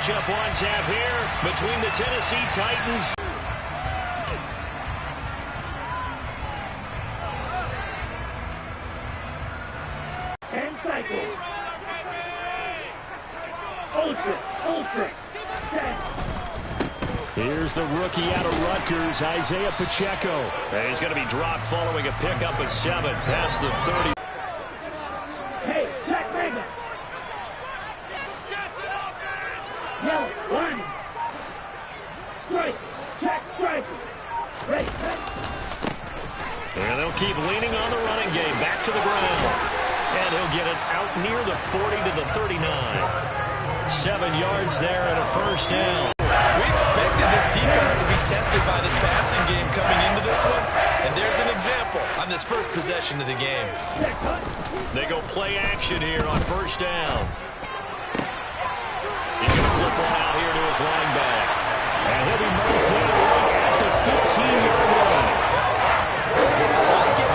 matchup on tap here between the Tennessee Titans. And cycle. Ultra. Here's the rookie out of Rutgers, Isaiah Pacheco. And he's going to be dropped following a pickup of 7 past the 30. Hey, Jack Rager. Yellow, line. Strike. Jack striker. Ready. And they'll keep leaning on the running game. Back to the ground. And he'll get it out near the 40 to the 39. 7 yards there and a first down. We expected this defense to be tested by this passing game coming into this one, and there's an example on this first possession of the game. They go play action here on first down. He's going to flip one out here to his running back. And he'll be marked down right at the 15-yard line. I like it.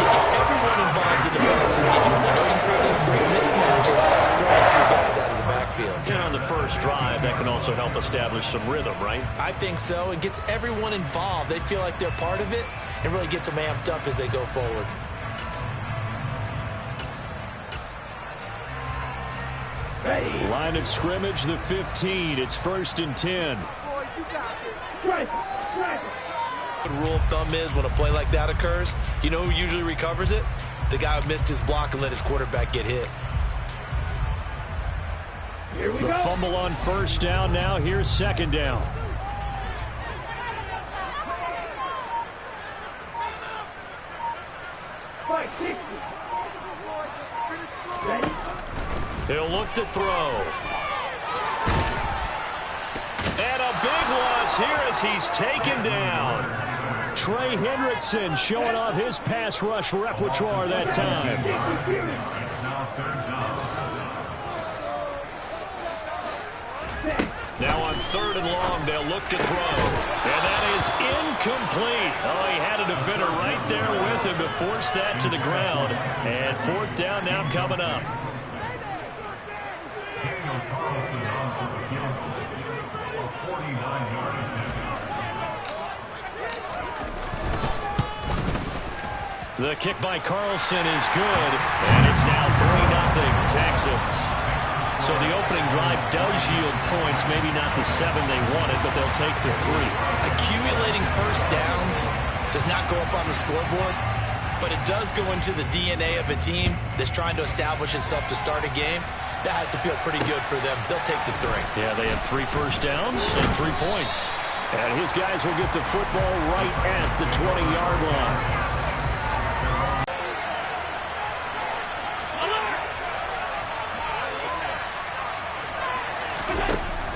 Get everyone involved in the passing game. You know you create those great mismatches, throwing 2 guys out of the backfield. And on the first drive, that can also help establish some rhythm, right? I think so. It gets everyone involved. They feel like they're part of it and really gets them amped up as they go forward. Ready. Line of scrimmage, the 15. It's 1st and 10. Boys, you got this. Strike. The rule of thumb is when a play like that occurs, you know who usually recovers it? The guy who missed his block and let his quarterback get hit. Here we The go. fumble on first down. Now here's 2nd down. Fight 60. Ready. He'll look to throw. And a big loss here as he's taken down. Trey Hendrickson showing off his pass rush repertoire that time. Now on 3rd and long, they'll look to throw. And that is incomplete. Oh, he had a defender right there with him to force that to the ground. And 4th down now coming up. The kick by Carlson is good, and it's now 3-0 Texans. So the opening drive does yield points, maybe not the 7 they wanted, but they'll take the 3. Accumulating first downs does not go up on the scoreboard, but it does go into the DNA of a team that's trying to establish itself to start a game. That has to feel pretty good for them. They'll take the 3. Yeah, they had 3 first downs and 3 points. And his guys will get the football right at the 20-yard line.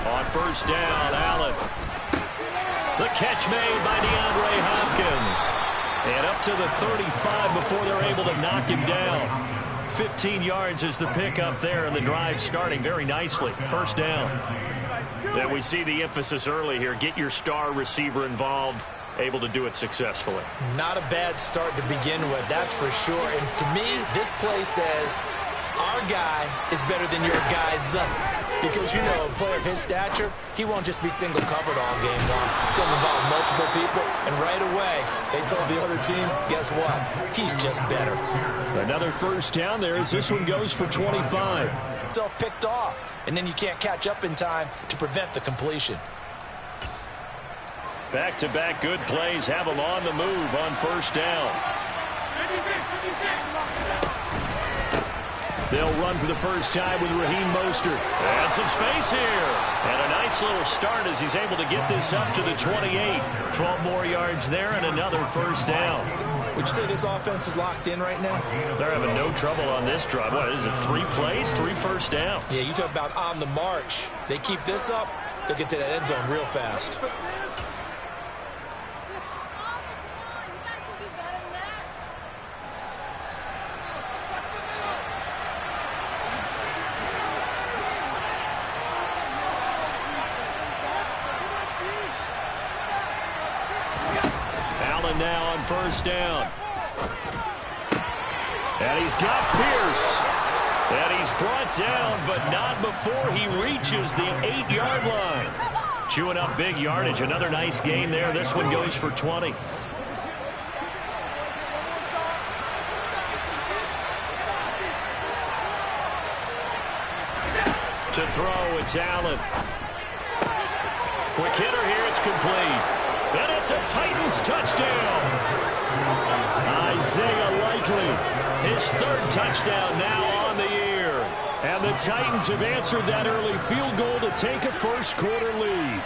On first down, Allen. The catch made by DeAndre Hopkins. And up to the 35 before they're able to knock him down. 15 yards is the pickup there, and the drive starting very nicely. First down. And we see the emphasis early here. Get your star receiver involved. Able to do it successfully. Not a bad start to begin with, that's for sure. And to me, this play says our guy is better than your guy's. Because, you know, a player of his stature, he won't just be single covered all game long. It's going to involve multiple people. And right away, they told the other team, guess what? He's just better. Another first down there as this one goes for 25. Still picked off. And then you can't catch up in time to prevent the completion. Back-to-back good plays have them on the move on first down. They'll run for the first time with Raheem Mostert. And some space here. And a nice little start as he's able to get this up to the 28. 12 more yards there and another first down. Would you say this offense is locked in right now? They're having no trouble on this drive. What is it, 3 plays, 3 first downs? Yeah, you talk about on the march. They keep this up, they'll get to that end zone real fast. Now on first down. And he's got Pierce. And he He's brought down, but not before he reaches the 8-yard line. Chewing up big yardage. Another nice gain there. This one goes for 20. To throw, it's Allen. Quick hitter here, it's complete. And it's a Titans touchdown. Isaiah Likely, his 3rd touchdown now on the year. And the Titans have answered that early field goal to take a first-quarter lead.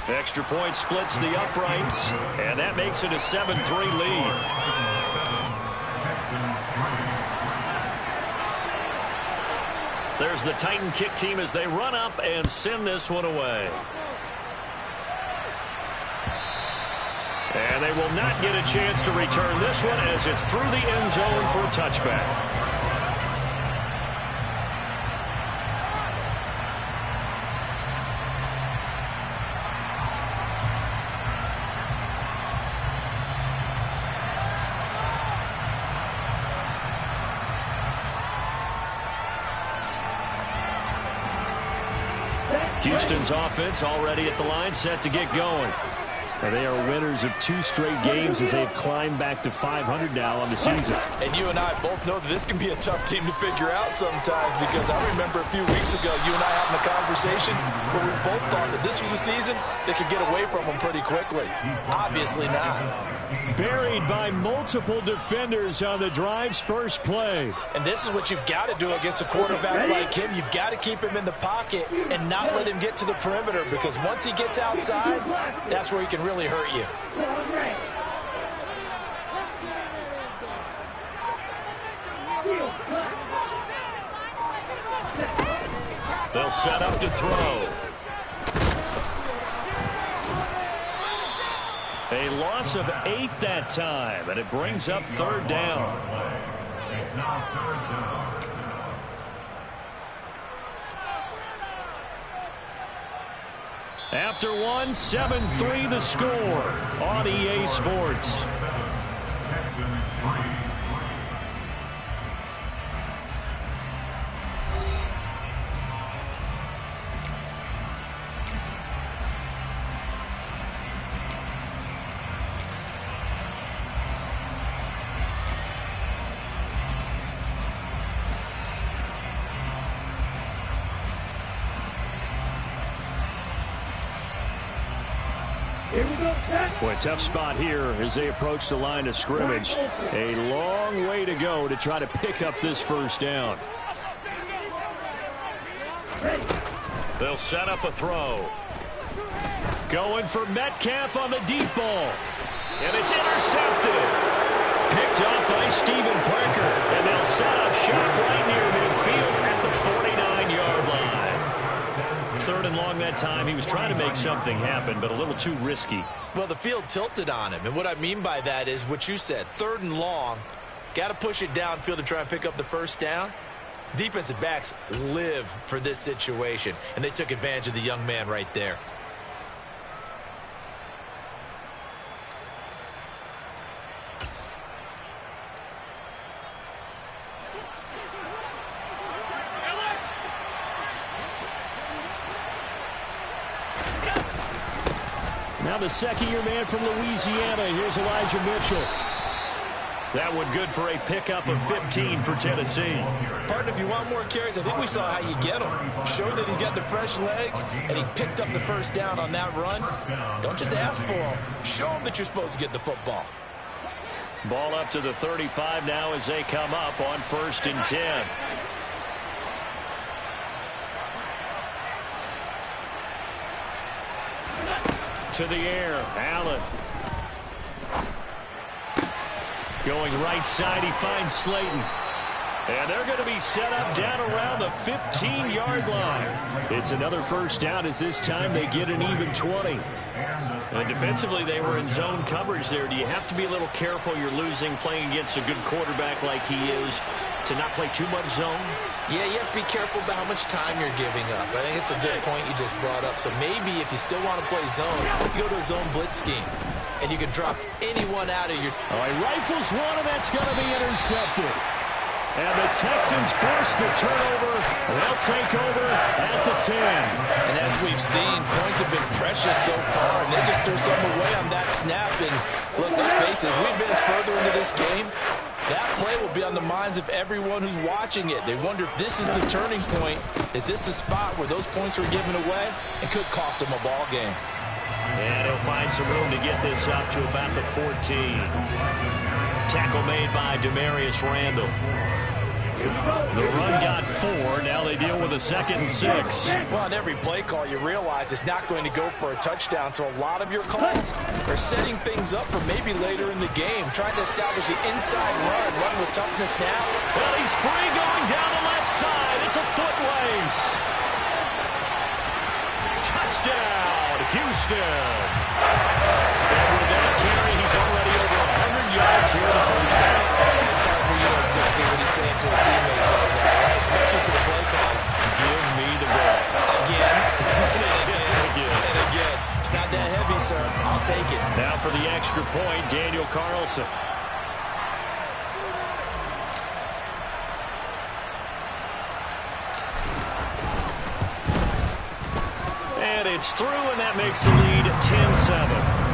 Extra point splits the uprights, and that makes it a 7-3 lead. There's the Titan kick team as they run up and send this one away. And they will not get a chance to return this one as it's through the end zone for a touchback. Houston's offense already at the line, set to get going. They are winners of 2 straight games as they've climbed back to 500 now on the season. And you and I both know that this can be a tough team to figure out sometimes, because I remember a few weeks ago you and I having a conversation where we both thought that this was a season that could get away from them pretty quickly. Obviously not. Buried by multiple defenders on the drive's first play. And this is what you've got to do against a quarterback like him. You've got to keep him in the pocket and not let him get to the perimeter, because once he gets outside, that's where he can really hurt you. They'll set up to throw. A loss of 8 that time, and it brings up 3rd down. After one, 7-3 the score on EA Sports. Boy, tough spot here as they approach the line of scrimmage. A long way to go to try to pick up this first down. They'll set up a throw. Going for Metcalf on the deep ball. And it's intercepted. Picked up by Steven Parker. And they'll set up shop right near midfield at the 49-yard line. 3rd and long that time. He was trying to make something happen, but a little too risky. Well, the field tilted on him, and what I mean by that is what you said. 3rd and long, got to push it downfield to try and pick up the first down. Defensive backs live for this situation, and they took advantage of the young man right there. Now the 2nd-year man from Louisiana. Here's Elijah Mitchell. That one good for a pickup of 15 for Tennessee. Partner, if you want more carries, I think we saw how you get him. Showed that he's got the fresh legs, and he picked up the first down on that run. Don't just ask for him. Show him that you're supposed to get the football. Ball up to the 35 now as they come up on 1st and 10. To the air, Allen. Going right side, he finds Slayton. And they're going to be set up down around the 15-yard line. It's another first down as this time they get an even 20. And defensively, they were in zone coverage there. Do you have to be a little careful? You're losing playing against a good quarterback like he is. to not play too much zone? Yeah, you have to be careful about how much time you're giving up. I think it's a good point you just brought up. So maybe if you still want to play zone, you go to a zone blitz scheme, and you can drop anyone out of your... All right, rifles one, and that's going to be intercepted. And the Texans force the turnover. They'll take over at the 10. And as we've seen, points have been precious so far, and they just threw some away on that snap. And look, let's face it, as we advance further into this game, that play will be on the minds of everyone who's watching it. They wonder if this is the turning point. Is this the spot where those points were given away? It could cost them a ball game. And he'll find some room to get this up to about the 14. Tackle made by Demarius Randall. The run got 4. Now they deal with a 2nd and 6. Well, on every play call, you realize it's not going to go for a touchdown. So a lot of your calls are setting things up for maybe later in the game, trying to establish the inside run with toughness now. Well, he's free going down the left side. It's a foot race. Touchdown, Houston. And with that carry, he's already over 100 yards here in the first half. You know exactly what he's saying to his teammates right now, especially to the play call. Give me the ball. Again, and again. It's not that heavy, sir. I'll take it. Now for the extra point, Daniel Carlson. And it's through, and that makes the lead 10-7.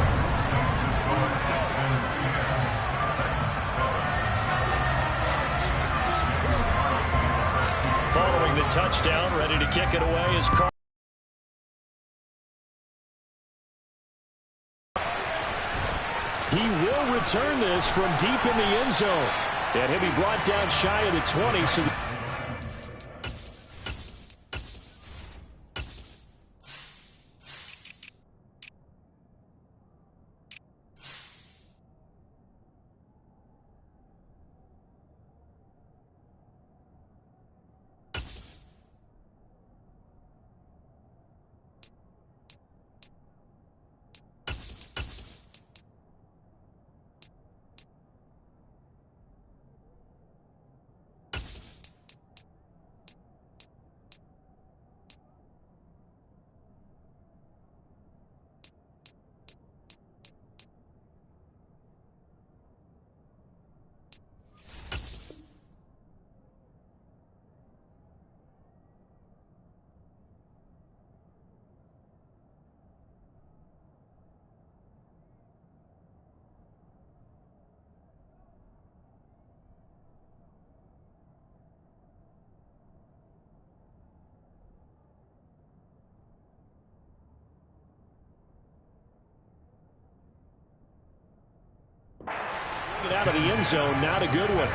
Following the touchdown, ready to kick it away is Carl. He will return this from deep in the end zone. And he'll be brought down shy of the 20. So out of the end zone, not a good one.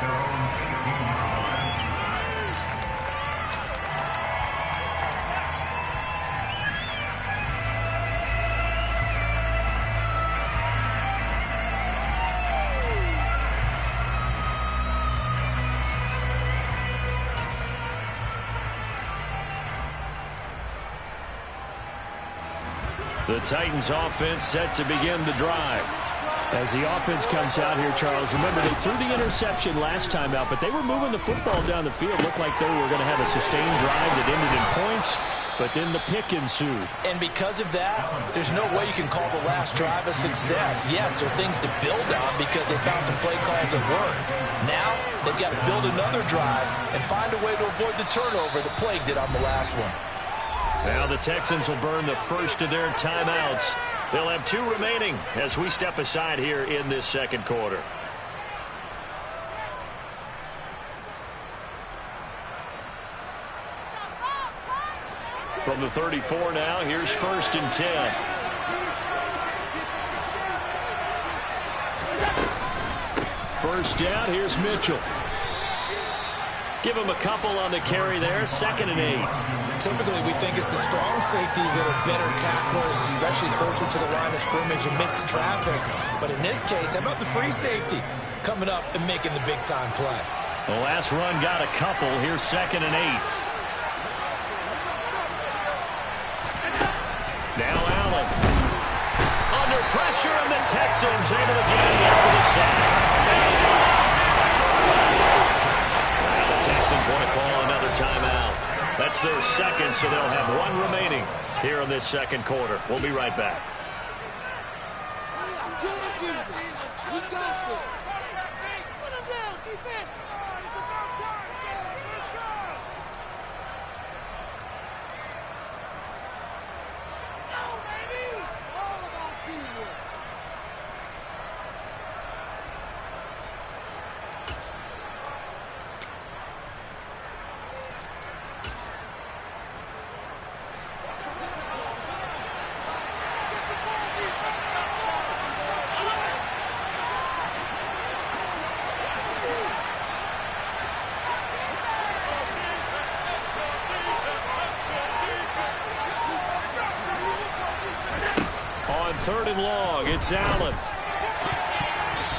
The Titans offense set to begin the drive. As the offense comes out here, Charles, remember they threw the interception last time out, but they were moving the football down the field. Looked like they were going to have a sustained drive that ended in points, but then the pick ensued. And because of that, there's no way you can call the last drive a success. Yes, there are things to build on because they found some play calls that work. Now, they've got to build another drive and find a way to avoid the turnover that plagued it on the last one. Now the Texans will burn the first of their timeouts. They'll have 2 remaining as we step aside here in this second quarter. From the 34 now, here's 1st and 10. First down, here's Mitchell. Give him a couple on the carry there, 2nd and 8. Typically, we think it's the strong safeties that are better tacklers, especially closer to the line of scrimmage amidst traffic. But in this case, how about the free safety coming up and making the big-time play? The last run got a couple. Here's 2nd and 8. Now Allen. Under pressure, and the Texans able to get him there for the sack. their second, so they'll have one remaining here in this second quarter. We'll be right back. We got this. Put him down, defense. It's about time. Let's go. Go, baby. All about teamwork. On 3rd and long, it's Allen.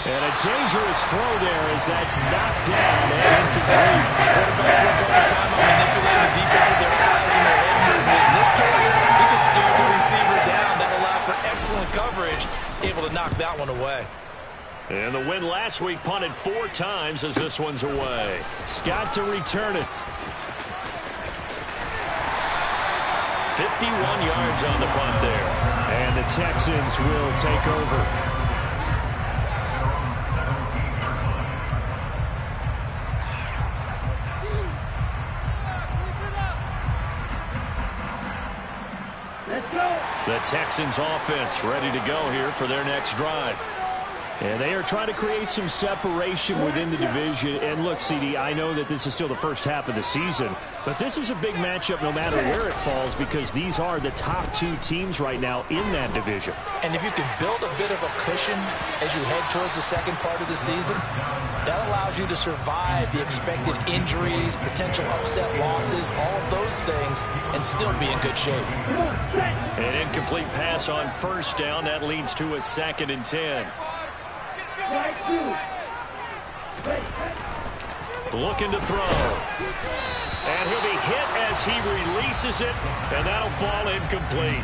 And a dangerous throw there as that's knocked down and incomplete. Quarterbacks will go to time on manipulating the defense with their eyes and their head movement. In this case, he just stared the receiver down. That allowed for excellent coverage, able to knock that one away. And the win last week punted 4 times as this one's away. Scott to return it. 51 yards on the punt there. And the Texans will take over. Let's go. The Texans offense ready to go here for their next drive. And they are trying to create some separation within the division. And look, CD, I know that this is still the first half of the season, but this is a big matchup no matter where it falls because these are the top 2 teams right now in that division. And if you can build a bit of a cushion as you head towards the second part of the season, that allows you to survive the expected injuries, potential upset losses, all of those things, and still be in good shape. An incomplete pass on 1st down. That leads to a 2nd and 10. Looking to throw. And he'll be hit as he releases it, and that'll fall incomplete.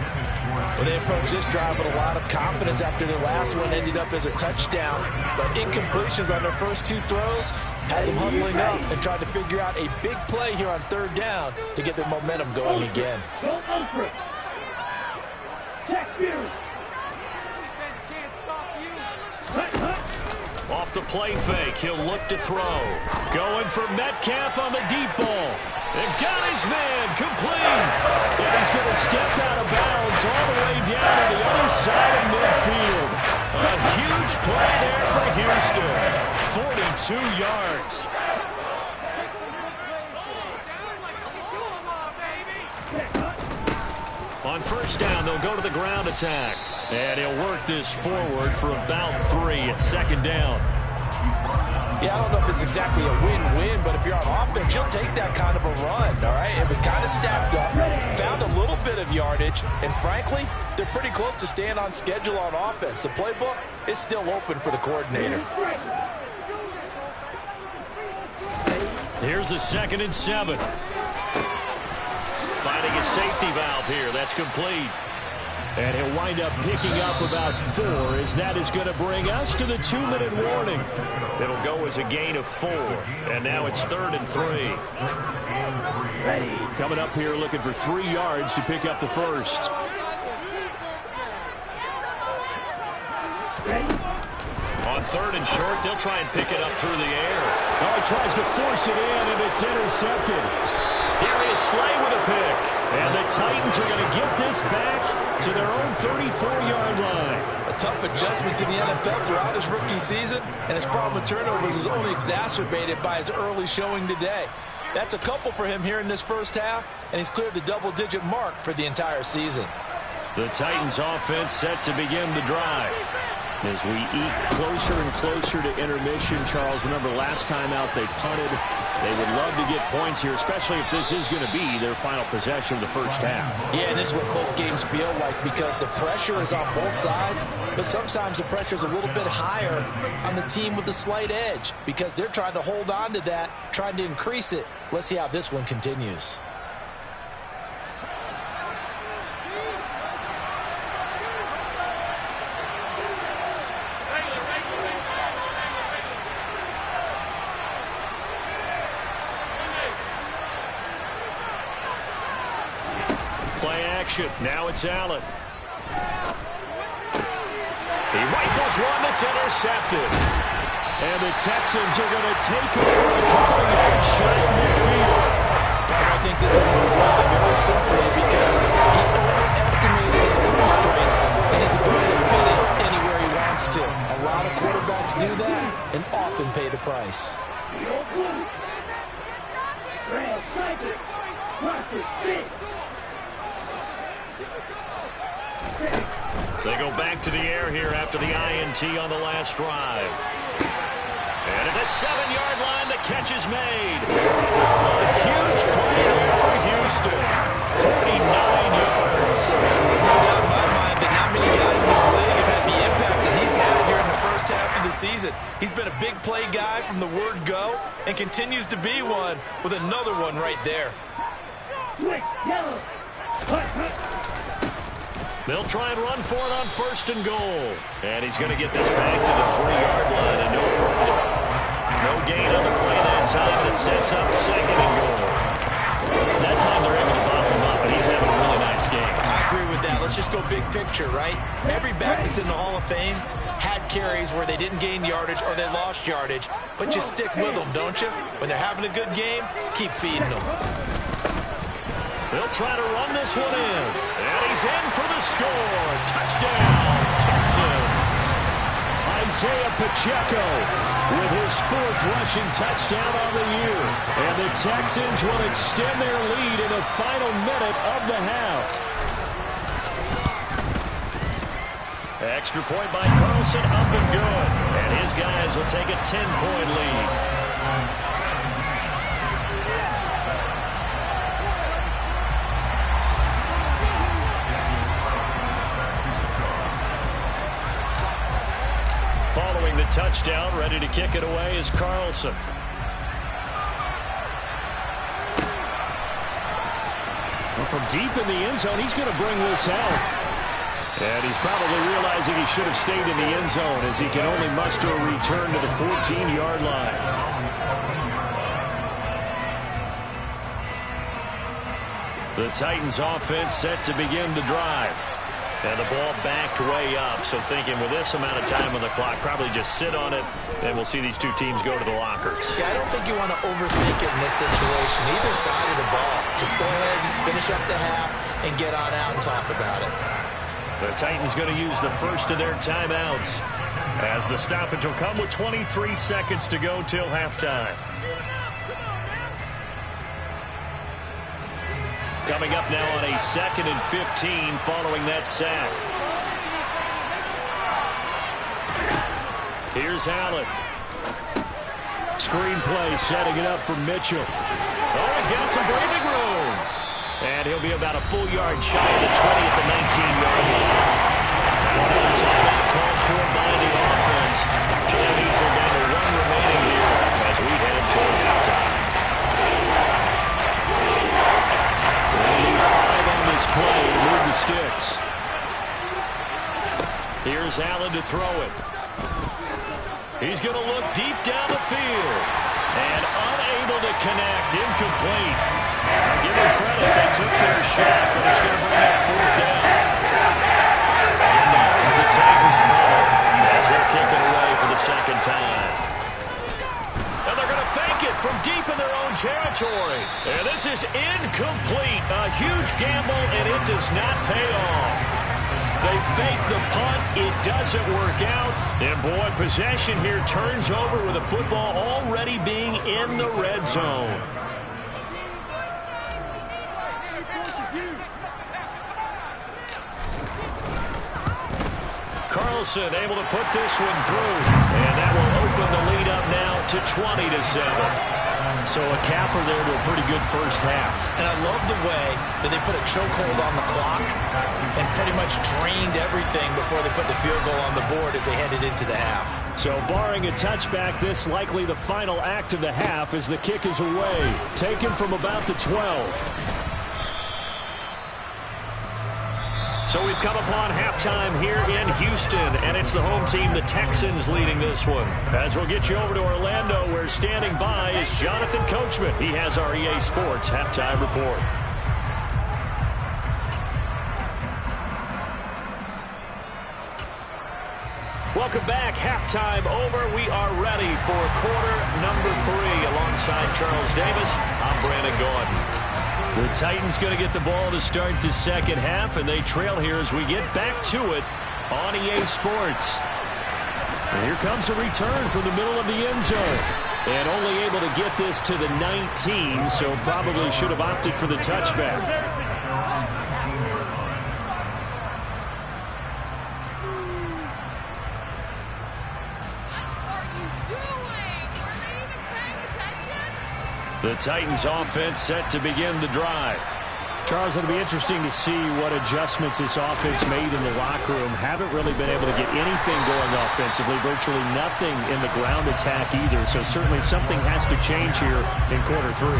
Well, they approached this drive with a lot of confidence after their last one ended up as a touchdown. But incompletions on their first 2 throws has them huddling up and trying to figure out a big play here on 3rd down to get their momentum going again. Go Alfred. Check you. Off the play fake, he'll look to throw. Going for Metcalf on the deep ball. And got his man complete. And he's going to step out of bounds all the way down to the other side of midfield. A huge play there for Houston. 42 yards. On 1st down, they'll go to the ground attack. And he'll work this forward for about 3 at 2nd down. Yeah, I don't know if it's exactly a win-win, but if you're on offense, you'll take that kind of a run, all right? It was kind of stacked up, found a little bit of yardage, and frankly, they're pretty close to staying on schedule on offense. The playbook is still open for the coordinator. Here's a 2nd and 7. Finding a safety valve here. That's complete. And he'll wind up picking up about 4 as that is going to bring us to the 2-minute warning. It'll go as a gain of 4. And now it's 3rd and 3. Coming up here looking for 3 yards to pick up the first. On 3rd and short, they'll try and pick it up through the air. Oh, he tries to force it in, and it's intercepted. Darius Slay with a pick. And the Titans are going to get this back to their own 34-yard line. A tough adjustment to the NFL throughout his rookie season, and his problem with turnovers is only exacerbated by his early showing today. That's a couple for him here in this first half, and he's cleared the double-digit mark for the entire season. The Titans offense set to begin the drive. As we eat closer and closer to intermission, Charles, remember last time out they punted. They would love to get points here, especially if this is going to be their final possession of the first half. Yeah, and this is what close games feel like because the pressure is on both sides, but sometimes the pressure is a little bit higher on the team with the slight edge because they're trying to hold on to that, trying to increase it. Let's see how this one continues. Play action. Now it's Allen. He rifles one that's intercepted. And the Texans are going to take over a couple-yard shot in midfield. I think this one went by very simply because he overestimated his arm strength and his ability to fit it anywhere he wants to. A lot of quarterbacks do that and often pay the price. They go back to the air here after the INT on the last drive. And at the 7-yard line, the catch is made. A huge play there for Houston. 49 yards. There's no doubt in my mind that not many guys in this league have had the impact that he's had here in the first half of the season. He's been a big play guy from the word go and continues to be one with another one right there. They'll try and run for it on 1st and goal. And he's going to get this back to the 3-yard line and no further. No gain on the play that time, and it sets up 2nd and goal. That time they're able to bottle him up, and he's having a really nice game. I agree with that. Let's just go big picture, right? Every back that's in the Hall of Fame had carries where they didn't gain yardage or they lost yardage, but you stick with them, don't you? When they're having a good game, keep feeding them. They'll try to run this one in. And he's in for the score. Touchdown, Texans. Isaiah Pacheco with his 4th rushing touchdown on the year. And the Texans will extend their lead in the final minute of the half. Extra point by Carlson, up and good. And his guys will take a 10-point lead. Following the touchdown, ready to kick it away is Carlson. Well, from deep in the end zone, he's going to bring this out. And he's probably realizing he should have stayed in the end zone as he can only muster a return to the 14-yard line. The Titans offense set to begin the drive. And the ball backed way up, so thinking with this amount of time on the clock, probably just sit on it, and we'll see these two teams go to the lockers. Yeah, I don't think you want to overthink it in this situation, either side of the ball. Just go ahead and finish up the half and get on out and talk about it. The Titans going to use the first of their timeouts, as the stoppage will come with 23 seconds to go till halftime. Coming up now on a 2nd and 15 following that sack. Here's Allen. Screenplay setting it up for Mitchell. Oh, he's got some breathing room. And he'll be about a full yard shy of the 20 at the 19-yard line. Now another timeout called for by the offense. Chinese are down to 1 remaining here as we head toward halftime. Play to move the sticks. Here's Allen to throw it. He's going to look deep down the field. And unable to connect. Incomplete. I'll give them credit. They took their shot, but it's going to bring up 4th down. And now is the Titans' ball as they're kicking away for the 2nd time. And they're going to fake it from deep in their own territory. And this is incomplete. A huge gamble, and it does not pay off. They fake the punt. It doesn't work out. And, boy, possession here turns over with the football already being in the red zone. Carlson able to put this one through. And that will open the lead up now to 20-7. So a capper there to a pretty good first half. And I love the way that they put a chokehold on the clock and pretty much drained everything before they put the field goal on the board as they headed into the half. So barring a touchback, this likely the final act of the half as the kick is away. Taken from about the 12. So we've come upon halftime here in Houston, and it's the home team, the Texans, leading this one. As we'll get you over to Orlando, where standing by is Jonathan Coachman. He has our EA Sports halftime report. Welcome back. Halftime over. We are ready for quarter number 3. Alongside Charles Davis, I'm Brandon Gordon. The Titans going to get the ball to start the second half, and they trail here as we get back to it on EA Sports. And here comes a return from the middle of the end zone. And only able to get this to the 19, so probably should have opted for the touchback. The Titans offense set to begin the drive. Charles, it'll be interesting to see what adjustments this offense made in the locker room. Haven't really been able to get anything going offensively, virtually nothing in the ground attack either. So certainly something has to change here in quarter 3.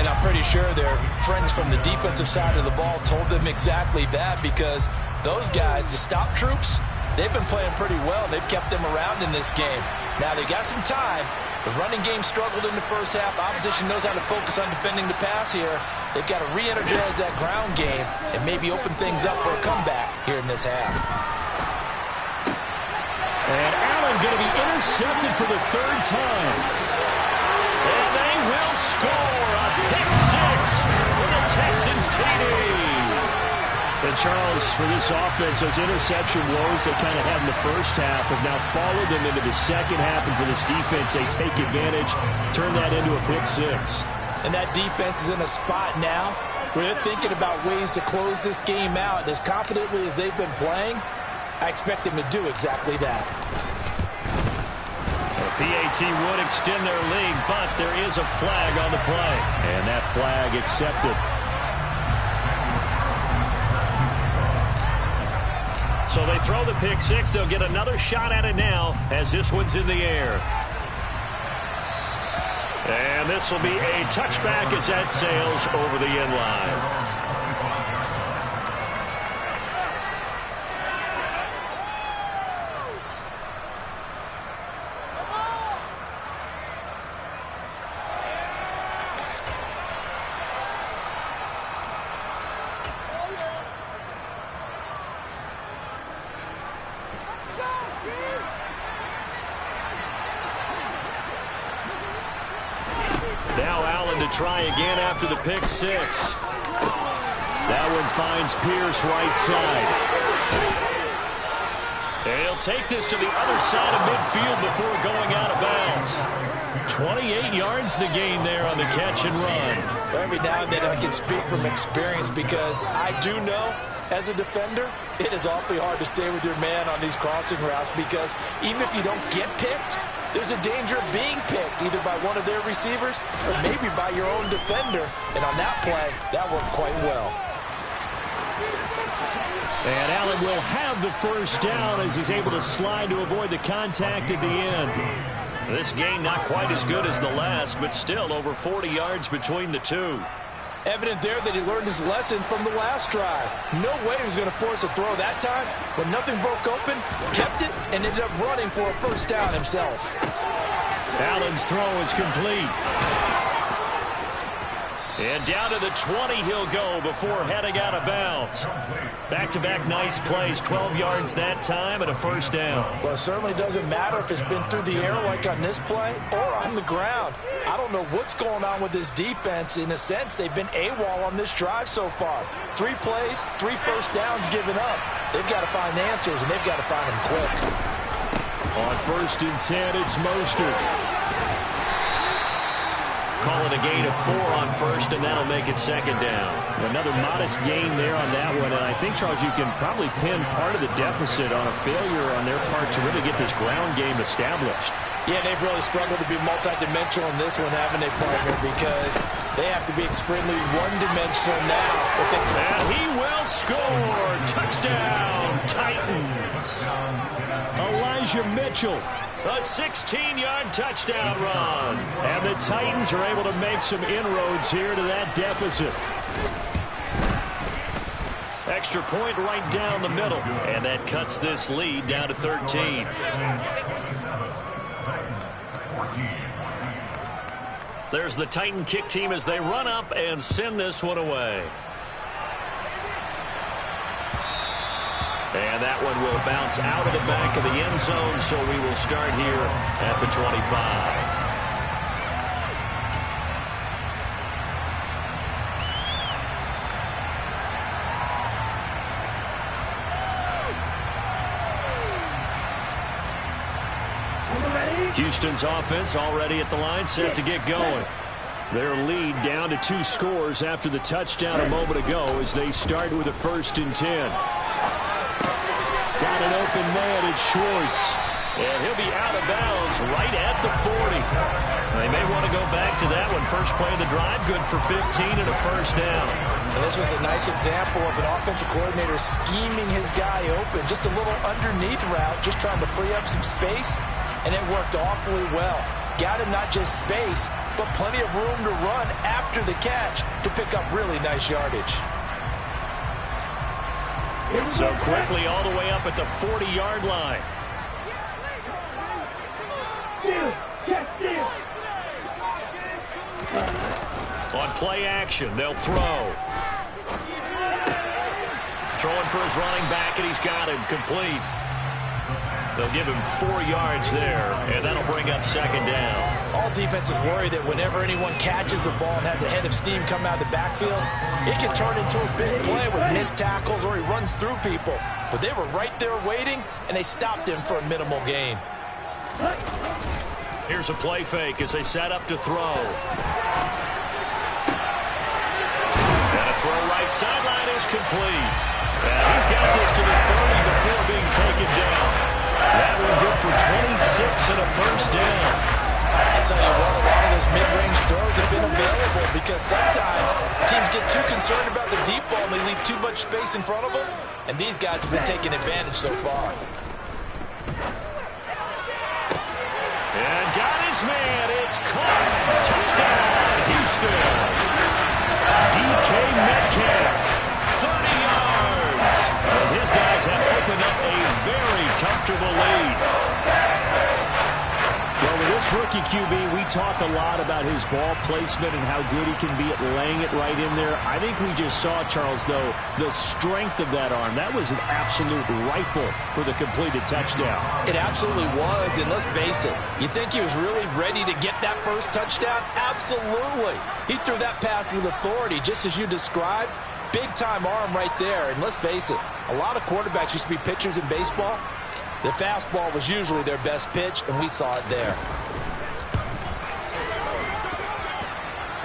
And I'm pretty sure their friends from the defensive side of the ball told them exactly that, because those guys, the stop troops, they've been playing pretty well. They've kept them around in this game. Now they got some time. The running game struggled in the first half. Opposition knows how to focus on defending the pass here. They've got to re-energize that ground game and maybe open things up for a comeback here in this half. And Allen going to be intercepted for the 3rd time. And they will score a pick 6 for the Texans TD. And Charles, for this offense, those interception woes they kind of had in the first half have now followed them into the second half. And for this defense, they take advantage, turn that into a pick 6. And that defense is in a spot now where they're thinking about ways to close this game out. And as confidently as they've been playing, I expect them to do exactly that. The PAT would extend their lead, but there is a flag on the play. And that flag accepted. So they throw the pick 6. They'll get another shot at it now as this one's in the air. And this will be a touchback as that sails over the end line. Now Allen to try again after the pick 6. That one finds Pierce right side. And he'll take this to the other side of midfield before going out of bounds. 28 yards the gain there on the catch and run. Every now and then I can speak from experience, because I do know as a defender it is awfully hard to stay with your man on these crossing routes, because even if you don't get picked, there's a danger of being picked either by one of their receivers or maybe by your own defender. And on that play, that worked quite well. And Allen will have the first down as he's able to slide to avoid the contact at the end. This gain not quite as good as the last, but still over 40 yards between the two. Evident there that he learned his lesson from the last drive. No way he was going to force a throw that time. When nothing broke open, kept it, and ended up running for a first down himself. Allen's throw is complete. And down to the 20 he'll go before heading out of bounds. Back-to-back nice plays, 12 yards that time and a first down. Well, it certainly doesn't matter if it's been through the air like on this play or on the ground. I don't know what's going on with this defense. In a sense, they've been AWOL on this drive so far. 3 plays, 3 first downs given up. They've got to find answers, and they've got to find them quick. On 1st and 10, it's Mostert. Call it a gain of 4 on 1st, and that'll make it 2nd down. Another modest gain there on that one, and I think, Charles, you can probably pin part of the deficit on a failure on their part to really get this ground game established. Yeah, they've really struggled to be multidimensional in this one, haven't they, partner? Because they have to be extremely one-dimensional now. And he will score. Touchdown, Titans. Elijah Mitchell. A 16-yard touchdown run. And the Titans are able to make some inroads here to that deficit. Extra point right down the middle. And that cuts this lead down to 13. There's the Titan kick team as they run up and send this one away. And that one will bounce out of the back of the end zone, so we will start here at the 25. Houston's offense already at the line, set to get going. Their lead down to 2 scores after the touchdown a moment ago as they start with a 1st and 10. Got an open man, it's Schwartz. And he'll be out of bounds right at the 40. They may want to go back to that one. First play of the drive, good for 15 and a 1st down. And this was a nice example of an offensive coordinator scheming his guy open. Just a little underneath route, just trying to free up some space. And it worked awfully well. Got him not just space, but plenty of room to run after the catch to pick up really nice yardage. So quickly all the way up at the 40-yard line. On play action, they'll throw. Throwing for his running back, and he's got him complete. They'll give him 4 yards there, and that'll bring up 2nd down. All defenses worry that whenever anyone catches the ball and has a head of steam come out of the backfield, it can turn into a big play with missed tackles or he runs through people. But they were right there waiting, and they stopped him for a minimal gain. Here's a play fake as they set up to throw. And a throw right sideline is complete. And he's got this to the 30 before being taken down. That one good for 26 and a 1st down. I'll tell you what, a lot of those mid-range throws have been available because sometimes teams get too concerned about the deep ball and they leave too much space in front of them, and these guys have been taking advantage so far. And got his man. It's caught. Touchdown, Houston. DK Metcalf, 30 yards. As his guys have opened up a very comfortable lead. Well, with this rookie QB, we talk a lot about his ball placement and how good he can be at laying it right in there. I think we just saw, Charles, though, the strength of that arm. That was an absolute rifle for the completed touchdown. It absolutely was, and let's face it, you think he was really ready to get that first touchdown? Absolutely. He threw that pass with authority, just as you described. Big-time arm right there, and let's face it, a lot of quarterbacks used to be pitchers in baseball. The fastball was usually their best pitch, and we saw it there.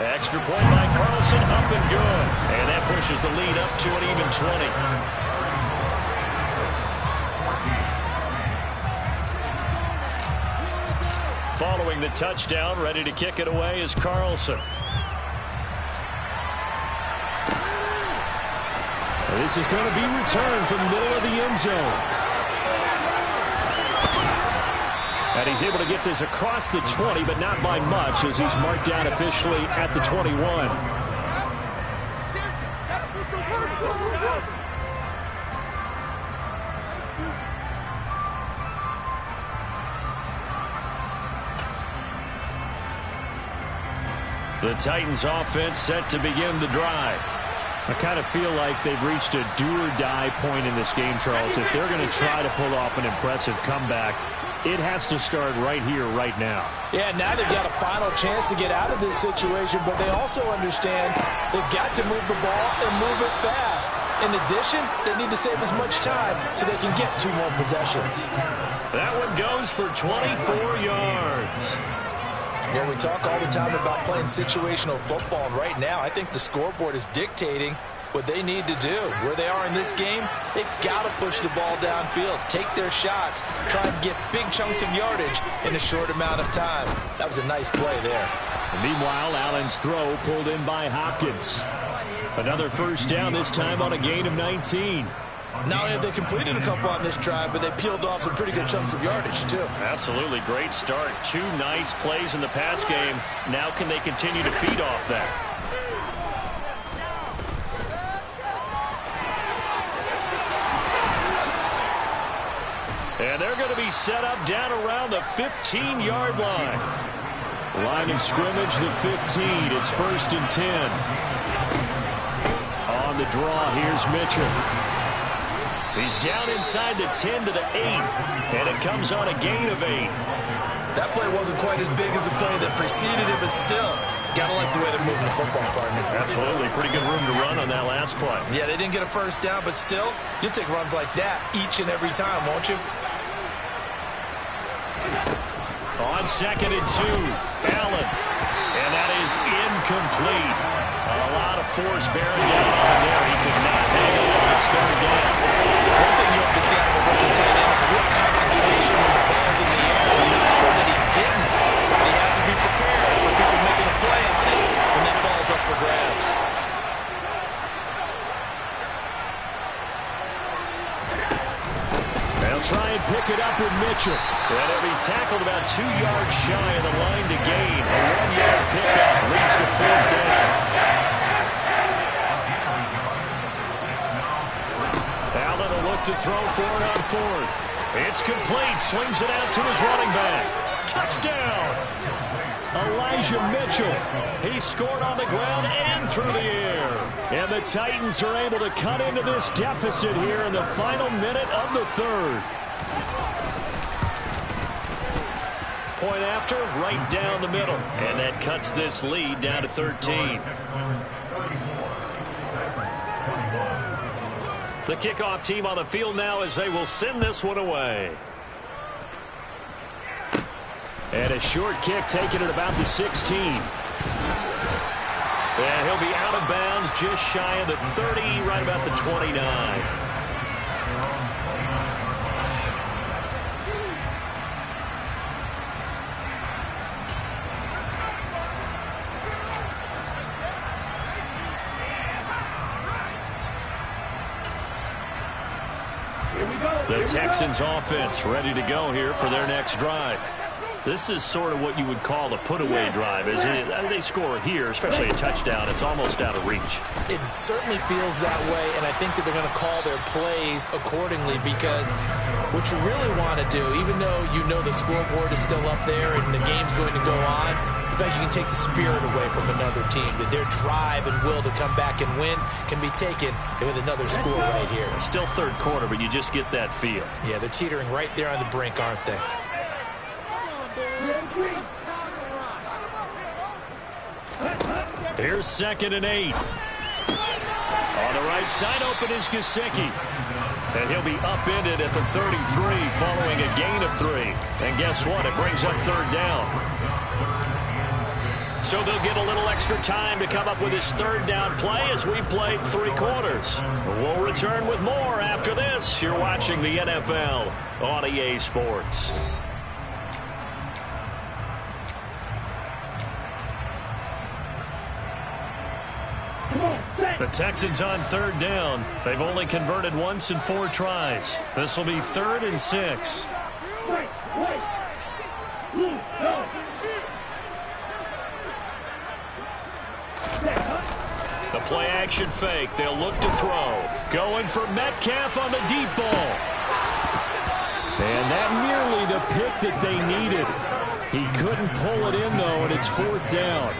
Extra point by Carlson, up and good. And that pushes the lead up to an even 20. Following the touchdown, ready to kick it away is Carlson. This is going to be returned from the middle of the end zone. And he's able to get this across the 20, but not by much, as he's marked down officially at the 21. The Titans offense set to begin the drive. I kind of feel like they've reached a do-or-die point in this game, Charles. If they're going to try to pull off an impressive comeback, it has to start right here, right now. Yeah, now they've got a final chance to get out of this situation, but they also understand they've got to move the ball and move it fast. In addition, they need to save as much time so they can get 2 more possessions. That one goes for 24 yards. Yeah, we talk all the time about playing situational football, and right now I think the scoreboard is dictating what they need to do. Where they are in this game, they've got to push the ball downfield, take their shots, try and get big chunks of yardage in a short amount of time. That was a nice play there. And meanwhile, Allen's throw pulled in by Hopkins. Another 1st down, this time on a gain of 19. Not only have they completed a couple on this drive, but they peeled off some pretty good chunks of yardage, too. Absolutely great start. 2 nice plays in the pass game. Now can they continue to feed off that? And they're going to be set up down around the 15-yard line. Line of scrimmage, the 15. It's 1st and 10. On the draw, here's Mitchell. He's down inside the 10 to the 8, and it comes on a gain of 8. That play wasn't quite as big as the play that preceded it, but still, gotta like the way they're moving the football, partner. Absolutely. Pretty good room to run on that last play. Yeah, they didn't get a first down, but still, you'll take runs like that each and every time, won't you? On 2nd and 2, Allen. And that is incomplete. A lot of force bearing down on there. He could not hang on. It's 3rd down. One thing you have to see out of a rookie tight end is a real concentration when the ball's in the air. I'm not sure that he didn't, but he has to be prepared for people making a play on it when that ball's up for grabs. They'll try and pick it up with Mitchell. And he'll be tackled about 2 yards shy of the line to gain. A 1-yard pickup leads to 4th down. Allen will look to throw for it on 4th. It's complete. Swings it out to his running back. Touchdown! Elijah Mitchell. He scored on the ground and through the air. And the Titans are able to cut into this deficit here in the final minute of the 3rd. Point after, right down the middle. And that cuts this lead down to 13. The kickoff team on the field now as they will send this one away. And a short kick taken at about the 16. And he'll be out of bounds just shy of the 30, right about the 29. The Texans offense ready to go here for their next drive. This is sort of what you would call a put-away drive, isn't it? I mean, they score here, especially a touchdown. It's almost out of reach. It certainly feels that way, and I think that they're going to call their plays accordingly because what you really want to do, even though you know the scoreboard is still up there and the game's going to go on, in fact, you can take the spirit away from another team, that their drive and will to come back and win can be taken with another score right here. It's still 3rd quarter, but you just get that feel. Yeah, they're teetering right there on the brink, aren't they? Here's 2nd and 8. On the right side, open is Gesicki. And he'll be upended at the 33 following a gain of 3. And guess what? It brings up 3rd down. So they'll get a little extra time to come up with his 3rd down play as we played 3 quarters. We'll return with more after this. You're watching the NFL on EA Sports. The Texans on 3rd down. They've only converted once in 4 tries. This will be 3rd and 6. The play action fake. They'll look to throw. Going for Metcalf on the deep ball. And that nearly the pick that they needed. He couldn't pull it in, though, and it's 4th down.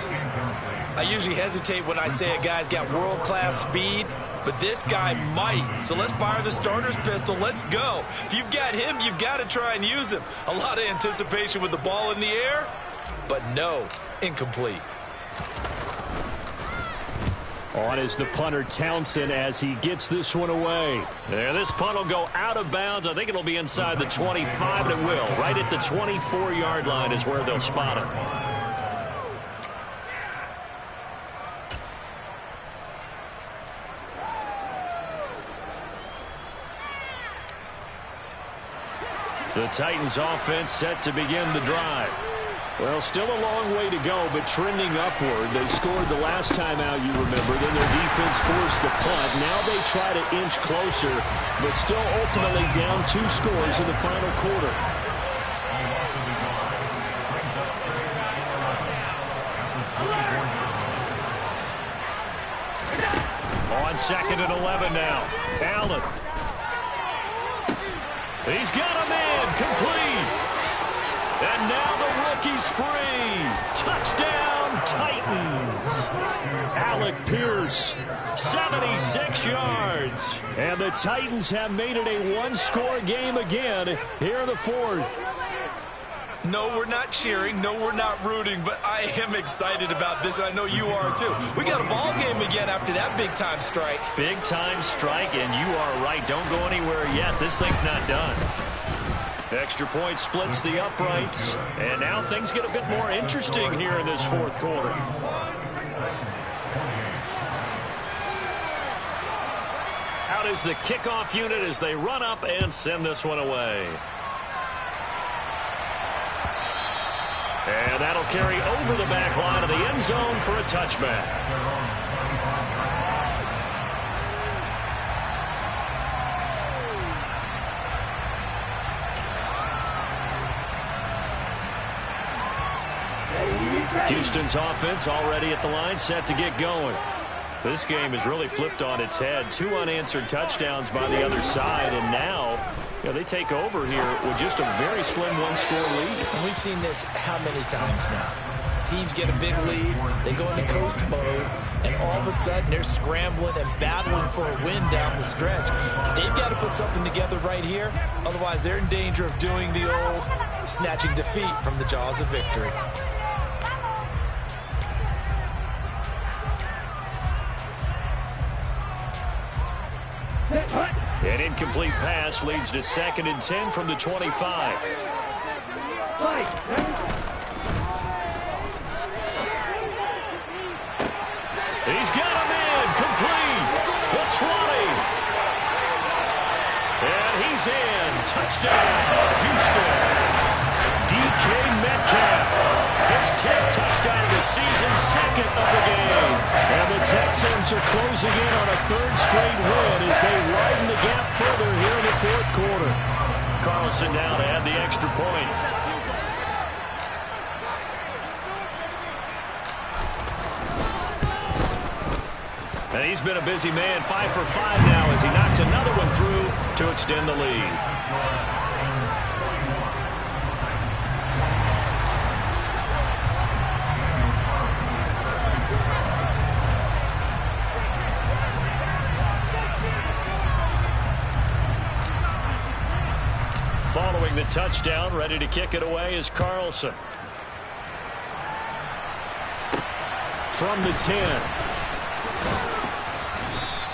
I usually hesitate when I say a guy's got world-class speed, but this guy might. So let's fire the starter's pistol. Let's go. If you've got him, you've got to try and use him. A lot of anticipation with the ball in the air, but no, incomplete. On is the punter Townsend as he gets this one away. There, this punt will go out of bounds. I think it'll be inside the 25, and it will. Right at the 24-yard line is where they'll spot it. The Titans offense set to begin the drive. Well, still a long way to go, but trending upward. They scored the last time out, you remember. Then their defense forced the punt. Now they try to inch closer, but still ultimately down 2 scores in the final quarter. On 2nd and 11 now. Allen. He's got a man complete. And now the rookie's free. Touchdown, Titans. Alec Pierce, 76 yards. And the Titans have made it a one-score game again here in the fourth. No, we're not cheering. No, we're not rooting. But I am excited about this, and I know you are too. We got a ball game again after that big-time strike. Big-time strike, and you are right. Don't go anywhere yet. This thing's not done. Extra point splits the uprights. And now things get a bit more interesting here in this fourth quarter. Out is the kickoff unit as they run up and send this one away. And that'll carry over the back line of the end zone for a touchback. Houston's offense already at the line, set to get going. This game is really flipped on its head. 2 unanswered touchdowns by the other side, and now they take over here with just a very slim one-score lead. And we've seen this how many times now? Teams get a big lead, they go into coast mode, and all of a sudden they're scrambling and battling for a win down the stretch. They've got to put something together right here, otherwise they're in danger of doing the old snatching defeat from the jaws of victory. An incomplete pass leads to 2nd and 10 from the 25. He's got him in, complete, the 20. And he's in, touchdown, Houston. DK Metcalf, his 10th touchdown of the season, 2nd of the game. And the Texans are closing in on a 3rd straight win as they widen the gap further here in the fourth quarter. Carlson down to add the extra point. And he's been a busy man, 5 for 5 now as he knocks another one through to extend the lead. Following the touchdown, ready to kick it away is Carlson. From the 10.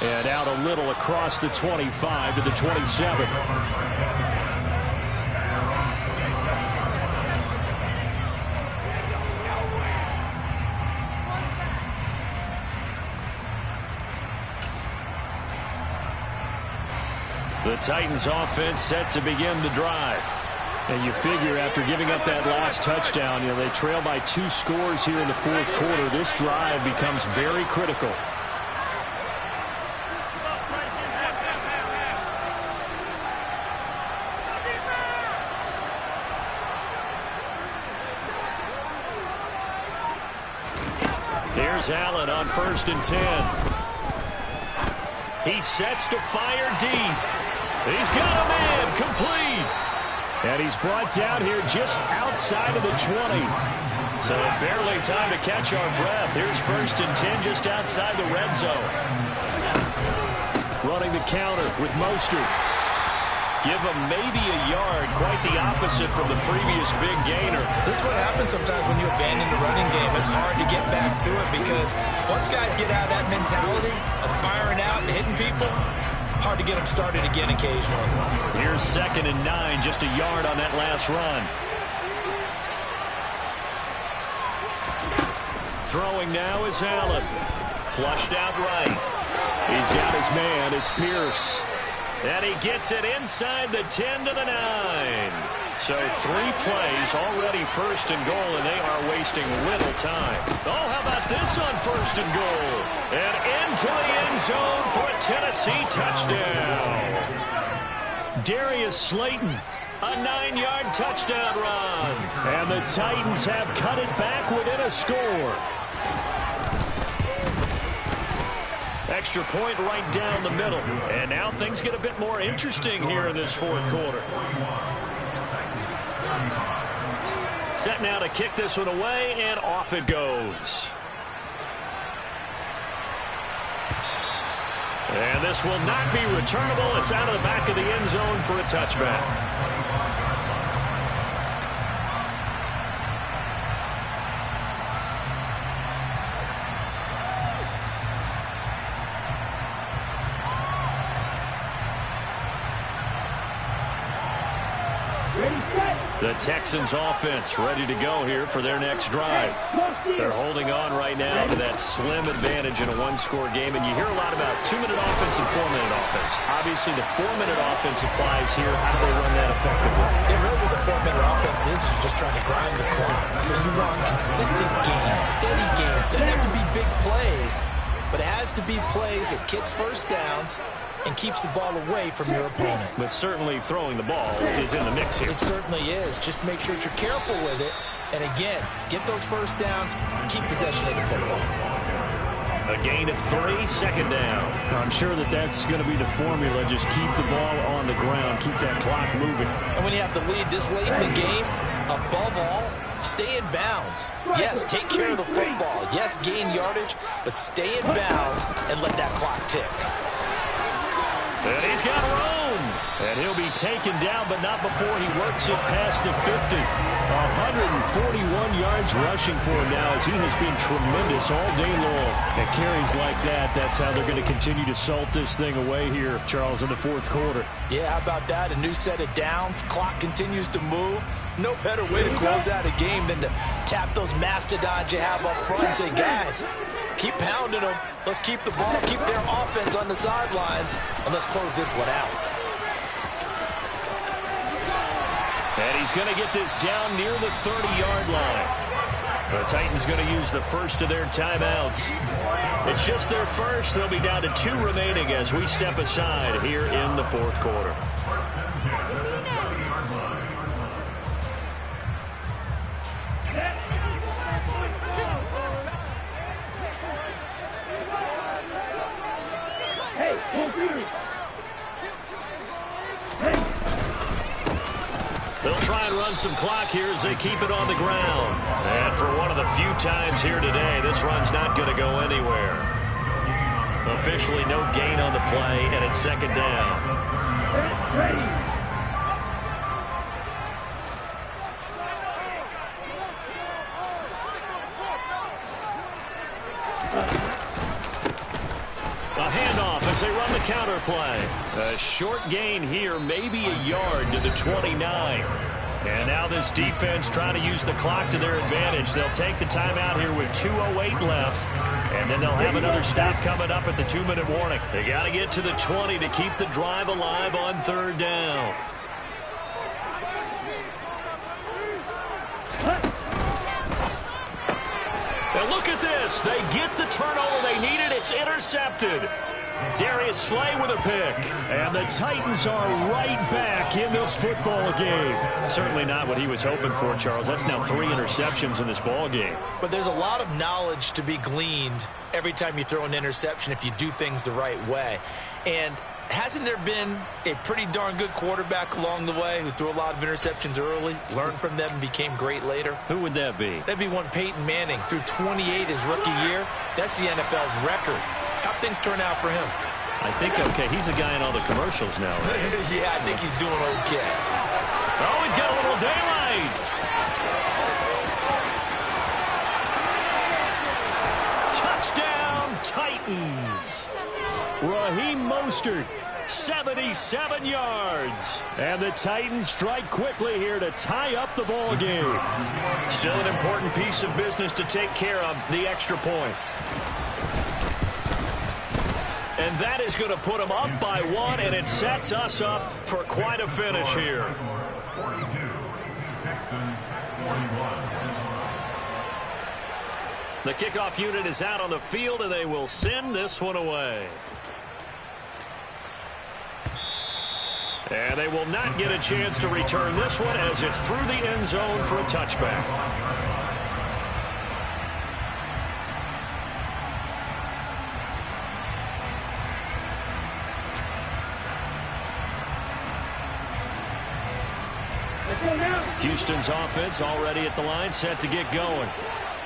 And out a little across the 25 to the 27. The Titans offense set to begin the drive. And you figure after giving up that last touchdown, they trail by 2 scores here in the fourth quarter. This drive becomes very critical. Here's Allen on 1st and 10. He sets to fire deep. He's got him in, complete. And he's brought down here just outside of the 20. So barely time to catch our breath. Here's 1st and 10 just outside the red zone. Running the counter with Mostert. Give him maybe a yard, quite the opposite from the previous big gainer. This is what happens sometimes when you abandon the running game. It's hard to get back to it because once guys get out of that mentality of firing out and hitting people, hard to get them started again occasionally. Here's 2nd and 9, just a yard on that last run. Throwing now is Allen. Flushed out right. He's got his man. It's Pierce. And he gets it inside the 10 to the 9. So 3 plays, already 1st and goal, and they are wasting little time. Oh, how about this on 1st and goal? And into the end zone for a Tennessee touchdown. Darius Slayton, a 9-yard touchdown run. And the Titans have cut it back within a score. Extra point right down the middle. And now things get a bit more interesting here in this fourth quarter. Set now to kick this one away, and off it goes. And this will not be returnable. It's out of the back of the end zone for a touchback. The Texans offense ready to go here for their next drive. They're holding on right now to that slim advantage in a one-score game, and you hear a lot about 2-minute offense and 4-minute offense. Obviously, the 4-minute offense applies here. How do they run that effectively? Yeah, really what the 4-minute offense is just trying to grind the clock. So you want consistent gains, steady gains. Doesn't have to be big plays, but it has to be plays that gets first downs and keeps the ball away from your opponent. But certainly throwing the ball is in the mix here. It certainly is. Just make sure that you're careful with it. And again, get those first downs, keep possession of the football. A gain of 3, second down. I'm sure that that's going to be the formula. Just keep the ball on the ground, keep that clock moving. And when you have the lead this late in the game, above all, stay in bounds. Yes, take care of the football. Yes, gain yardage, but stay in bounds and let that clock tick. And he's got room. And he'll be taken down, but not before he works it past the 50. 141 yards rushing for him now as he has been tremendous all day long. And carries like that, that's how they're going to continue to salt this thing away here, Charles, in the fourth quarter. Yeah, how about that? A new set of downs. Clock continues to move. No better way to close out a game than to tap those mastodons you have up front and say, guys, keep pounding them. Let's keep the ball, keep their offense on the sidelines, and let's close this one out. And he's going to get this down near the 30-yard line. The Titans going to use the first of their timeouts. It's just their first. They'll be down to 2 remaining as we step aside here in the fourth quarter. They'll try and run some clock here as they keep it on the ground. And for one of the few times here today, this run's not going to go anywhere. Officially no gain on the play, and it's second down. A handoff as they run the counter play. A short gain here, maybe a yard to the 29. And now this defense trying to use the clock to their advantage. They'll take the timeout here with 2:08 left. And then they'll have another stop coming up at the 2-minute warning. They got to get to the 20 to keep the drive alive on third down. And look at this. They get the turnover they needed. It's intercepted. Darius Slay with a pick. And the Titans are right back in this football game. Certainly not what he was hoping for, Charles. That's now 3 interceptions in this ball game. But there's a lot of knowledge to be gleaned every time you throw an interception if you do things the right way. And hasn't there been a pretty darn good quarterback along the way who threw a lot of interceptions early, learned from them, and became great later? Who would that be? That'd be one Peyton Manning. Threw 28 his rookie year. That's the NFL record. How'd things turn out for him? I think, okay, he's a guy in all the commercials now, right? Yeah, I think he's doing okay. Oh, he's got a little daylight. Touchdown, Titans. Raheem Mostert, 77 yards. And the Titans strike quickly here to tie up the ball game. Still an important piece of business to take care of, the extra point. And that is going to put them up by 1, and it sets us up for quite a finish here. The kickoff unit is out on the field, and they will send this one away. And they will not get a chance to return this one as it's through the end zone for a touchback. Houston's offense already at the line, set to get going.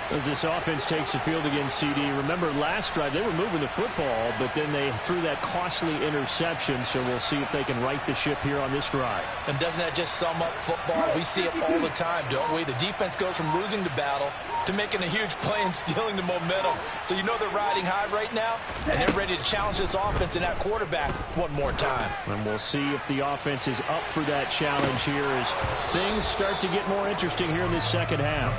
As this offense takes the field against CD, remember last drive they were moving the football, but then they threw that costly interception, so we'll see if they can right the ship here on this drive. And doesn't that just sum up football? We see it all the time, don't we? The defense goes from losing the battle to making a huge play and stealing the momentum. So you know they're riding high right now, and they're ready to challenge this offense and that quarterback one more time. And we'll see if the offense is up for that challenge here as things start to get more interesting here in this second half.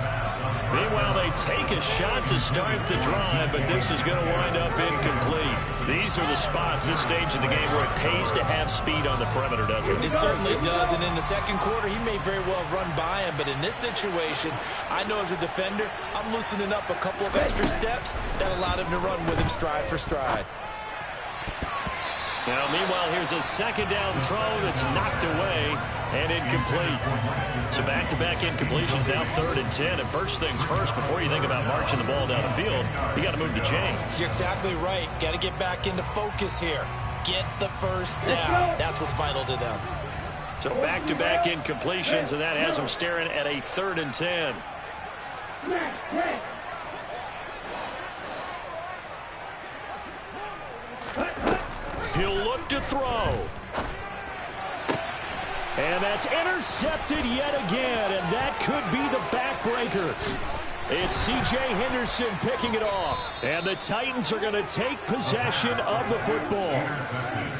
Meanwhile, they take a shot to start the drive, but this is going to wind up incomplete. These are the spots, this stage of the game, where it pays to have speed on the perimeter, doesn't it? It certainly does, and in the second quarter, he may very well run by him, but in this situation, I know as a defender, I'm loosening up a couple of extra steps that allowed him to run with him stride for stride. Now, meanwhile, here's a second down throw that's knocked away and incomplete. So back-to-back incompletions, now 3rd and 10. And first things first, before you think about marching the ball down the field, you got to move the chains. You're exactly right. Got to get back into focus here. Get the first down. That's what's vital to them. So back-to-back incompletions, and that has them staring at a 3rd and 10. He'll look to throw. And that's intercepted yet again, and that could be the backbreaker. It's C.J. Henderson picking it off. And the Titans are going to take possession of the football.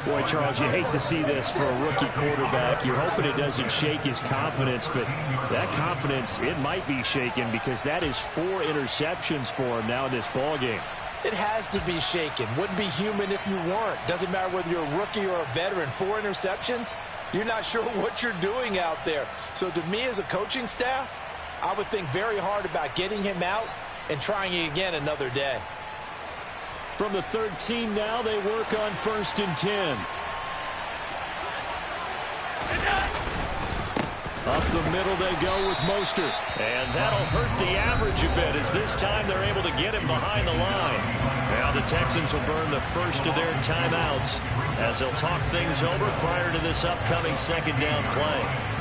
Boy, Charles, you hate to see this for a rookie quarterback. You're hoping it doesn't shake his confidence, but that confidence, it might be shaken because that is 4 interceptions for him now in this ballgame. It has to be shaken. Wouldn't be human if you weren't. Doesn't matter whether you're a rookie or a veteran. 4 interceptions, you're not sure what you're doing out there. So to me as a coaching staff, I would think very hard about getting him out and trying it again another day. From the 13 now, they work on 1st and 10. Up the middle they go with Mostert. And that'll hurt the average a bit as this time they're able to get him behind the line. Now the Texans will burn the first of their timeouts as they'll talk things over prior to this upcoming second down play.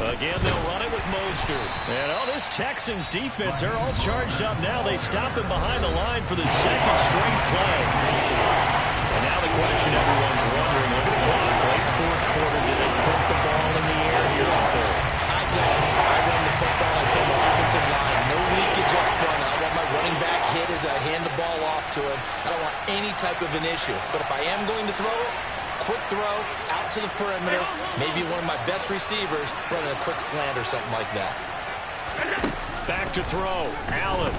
Again, they'll run it with Mostert. And this Texans defense, they're all charged up now. They stop him behind the line for the second straight play. And now the question everyone's wondering, look at the clock, late 4th quarter, do they put the ball in the air here on 3rd? I don't. I run the football. I tell my offensive line, no leakage up front. I want my running back hit as I hand the ball off to him. I don't want any type of an issue. But if I am going to throw it, quick throw out to the perimeter, maybe one of my best receivers running a quick slant or something like that. Back to throw, Allen.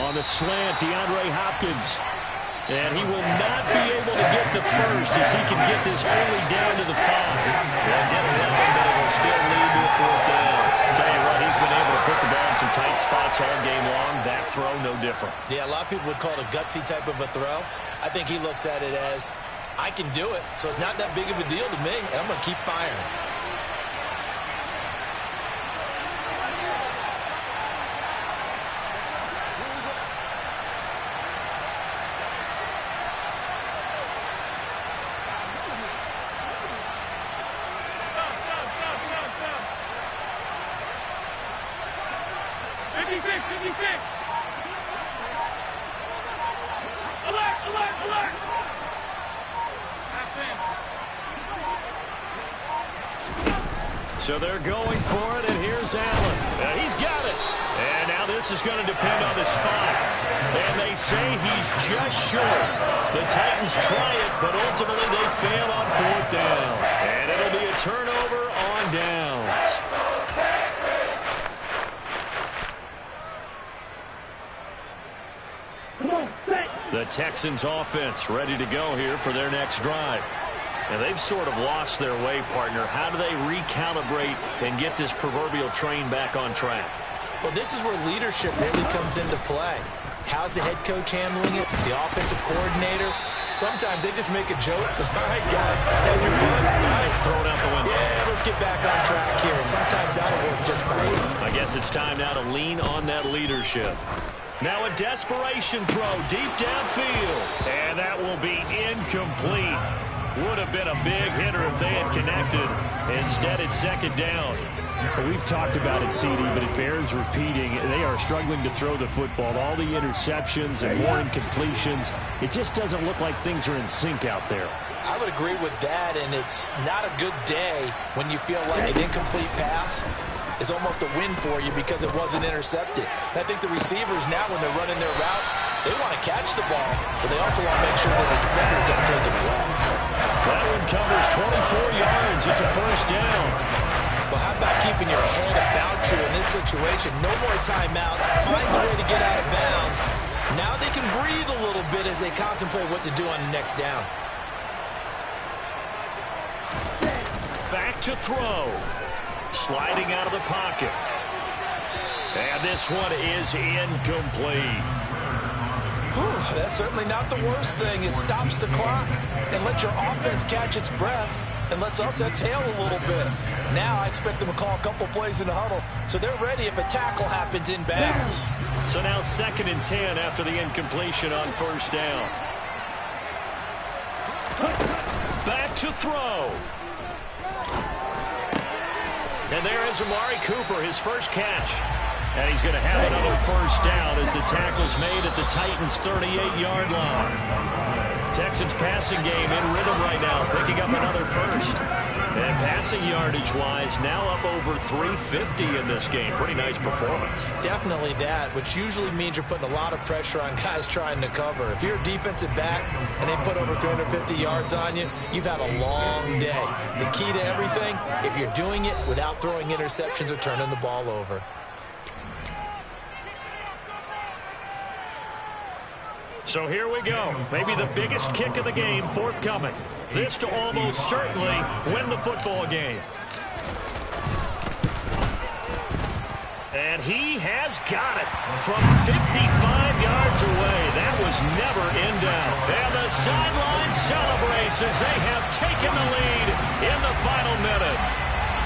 On the slant, DeAndre Hopkins. And he will not be able to get the first as he can get this only down to the 5. They'll get 11, but it will still lead to a 4th down. Tell you what, he's been able to put the ball in some tight spots all game long. That throw, no different. Yeah, a lot of people would call it a gutsy type of a throw. I think he looks at it as, I can do it, so it's not that big of a deal to me, and I'm going to keep firing. So they're going for it, and here's Allen. He's got it. And now this is going to depend on the spot. And they say he's just short. The Titans try it, but ultimately they fail on 4th down. And it'll be a turnover on downs. The Texans offense ready to go here for their next drive. And they've sort of lost their way, partner. How do they recalibrate and get this proverbial train back on track? Well, this is where leadership really comes into play. How's the head coach handling it? The offensive coordinator? Sometimes they just make a joke. All right, guys, had your fun. All right, throw it out the window. Yeah, let's get back on track here. And sometimes that'll work just fine. I guess it's time now to lean on that leadership. Now a desperation throw deep downfield. And that will be incomplete. Would have been a big hitter if they had connected. Instead, it's second down. We've talked about it, CD, but it bears repeating. They are struggling to throw the football. All the interceptions and more incompletions. It just doesn't look like things are in sync out there. I would agree with that, and it's not a good day when you feel like an incomplete pass is almost a win for you because it wasn't intercepted. And I think the receivers now, when they're running their routes, they want to catch the ball, but they also want to make sure that the defenders don't take it away. That one covers 24 yards. It's a first down. Well, how about keeping your head about you in this situation? No more timeouts. Finds a way to get out of bounds. Now they can breathe a little bit as they contemplate what to do on the next down. Back to throw. Sliding out of the pocket. And this one is incomplete. Whew, that's certainly not the worst thing. It stops the clock and lets your offense catch its breath and lets us exhale a little bit. Now I expect them to call a couple plays in the huddle so they're ready if a tackle happens in bounds. So now 2nd and 10 after the incompletion on first down. Back to throw. And there is Amari Cooper, his first catch. And he's going to have another first down as the tackle's made at the Titans' 38-yard line. Texans passing game in rhythm right now, picking up another first. And passing yardage-wise, now up over 350 in this game. Pretty nice performance. Definitely that, which usually means you're putting a lot of pressure on guys trying to cover. If you're a defensive back and they put over 350 yards on you, you've had a long day. The key to everything, if you're doing it without throwing interceptions or turning the ball over. So here we go. Maybe the biggest kick of the game forthcoming. This to almost certainly win the football game. And he has got it from 55 yards away. That was never in doubt. And the sideline celebrates as they have taken the lead in the final minute.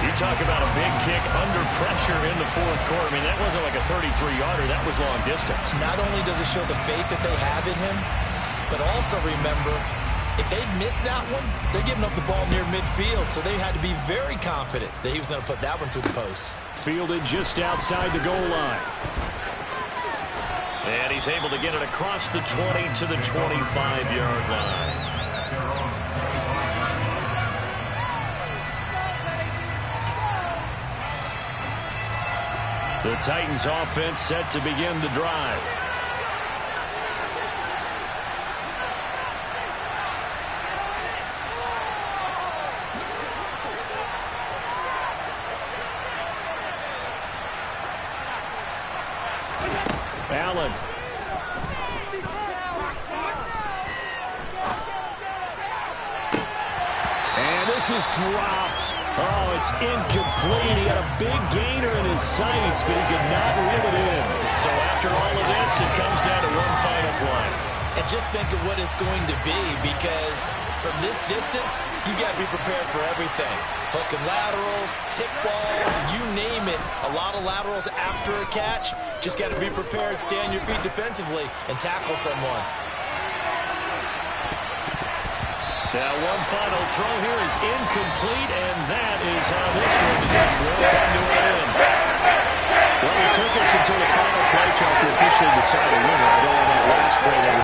You talk about a big kick under pressure in the fourth quarter. I mean, that wasn't like a 33-yarder. That was long distance. Not only does it show the faith that they have in him, but also remember, if they'd missed that one, they're giving up the ball near midfield, so they had to be very confident that he was going to put that one through the post. Fielded just outside the goal line. And he's able to get it across the 20 to the 25-yard line. The Titans offense set to begin the drive. Allen. And this is dropped. Oh, it's incomplete. He had a big gainer in his sights, but he could not reel it in. So after all of this, it comes down to one final play. And just think of what it's going to be, because from this distance, you got to be prepared for everything. Hook and laterals, tip balls, you name it. A lot of laterals after a catch. Just got to be prepared, stay on your feet defensively, and tackle someone. Now one final throw here is incomplete, and that is how this one's done. Will come to an end. Well, it took us until the final play to officially decide a winner. I don't know that last play that